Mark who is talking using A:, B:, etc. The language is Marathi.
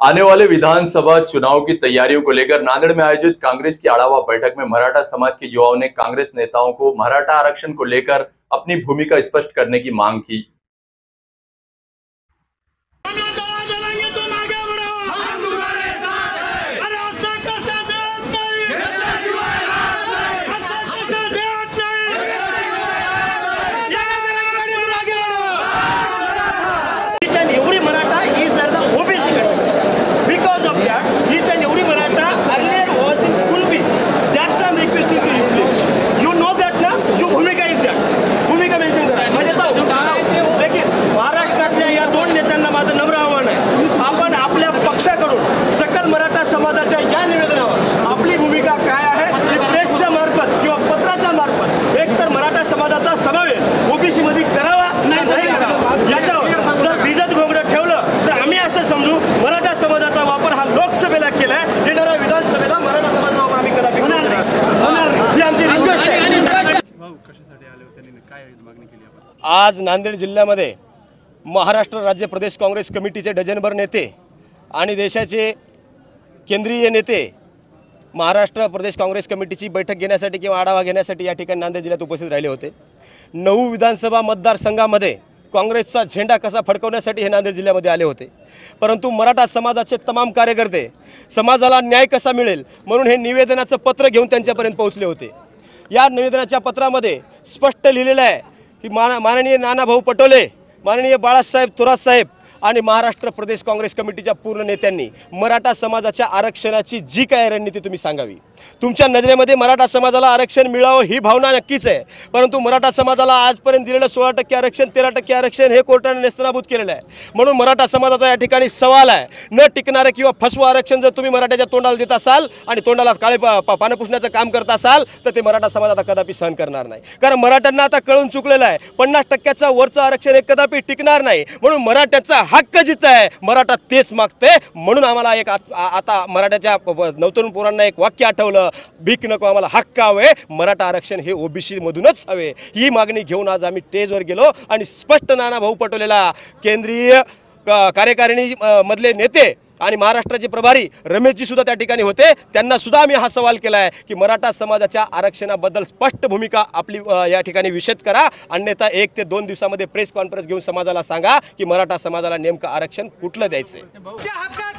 A: आने वाले विधानसभा चुनाव की तैयारियों को लेकर नांदेड़ में आयोजित कांग्रेस की आढ़ावा बैठक में मराठा समाज के युवाओं ने कांग्रेस नेताओं को मराठा आरक्षण को लेकर अपनी भूमिका स्पष्ट करने की मांग की।
B: आज नांदेड जिल्ह्यामध्ये महाराष्ट्र राज्य प्रदेश काँग्रेस कमिटीचे डझनभर नेते आणि देशाचे केंद्रीय नेते महाराष्ट्र प्रदेश काँग्रेस कमिटीची बैठक घेण्यासाठी किंवा आढावा घेण्यासाठी या ठिकाणी नांदेड जिल्ह्यात उपस्थित राहिले होते। 9 विधानसभा मतदारसंघामध्ये काँग्रेसचा झेंडा कसा फडकवण्यासाठी हे नांदेड जिल्ह्यामध्ये आले होते, परंतु मराठा समाजाचे तमाम कार्यकर्ते समाजाला न्याय कसा मिळेल म्हणून हे निवेदनाचं पत्र घेऊन त्यांच्यापर्यंत पोहोचले होते। या निवेदनाच्या पत्रामध्ये स्पष्ट लिहिलेलं आहे की माननीय नानाभाऊ पटोले, माननीय बाळासाहेब थोरात साहेब आणि महाराष्ट्र प्रदेश काँग्रेस कमिटीच्या पूर्ण नेत्यांनी मराठा समाजाच्या आरक्षणाची जी काय रणनीती तुम्ही सांगावी। तुमच्या नजरेमध्ये मराठा समाजाला आरक्षण मिळावं ही भावना नक्कीच आहे, परंतु मराठा समाजाला आजपर्यंत दिलेलं 16% आरक्षण 13% आरक्षण हे कोर्टाने नेस्तनाबूत केलेलं आहे। म्हणून मराठा समाजाचा या ठिकाणी सवाल आहे, न टिकणारे किंवा फसवं आरक्षण जर तुम्ही मराठ्याच्या तोंडाला देत असाल आणि तोंडाला काळे पानं पुसण्याचं काम करत असाल तर ते मराठा समाज आता कदापि सहन करणार नाही। कारण मराठ्यांना आता कळून चुकलेलं आहे 50% वरचं आरक्षण हे कदापि टिकणार नाही। म्हणून मराठ्याचा हक्क जिथं आहे मराठा तेच मागते। म्हणून आम्हाला एक आता मराठ्याच्या नवतरुण पोरांना एक वाक्य आठवलं, भीक नको आम्हाला हक्क हवे, मराठा आरक्षण हे ओबीसी मधूनच हवे। ही मागणी घेऊन आज आम्ही स्टेजवर गेलो आणि स्पष्ट नानाभाऊ पटोलेला केंद्रीय कार्यकारिणी मधले नेते आणि महाराष्ट्राचे प्रभारी रमेशजी सुद्धा त्या ठिकाणी होते, त्यांना सुद्धा आम्ही हा सवाल केला आहे की मराठा समाजाच्या आरक्षणाबद्दल स्पष्ट भूमिका आपली या ठिकाणी विषद करा, अन्यथा 1 ते 2 दिवसामध्ये प्रेस कॉन्फरन्स घेऊन समाजाला सांगा की मराठा समाजाला नेमकं आरक्षण कुठलं द्यायचं आहे।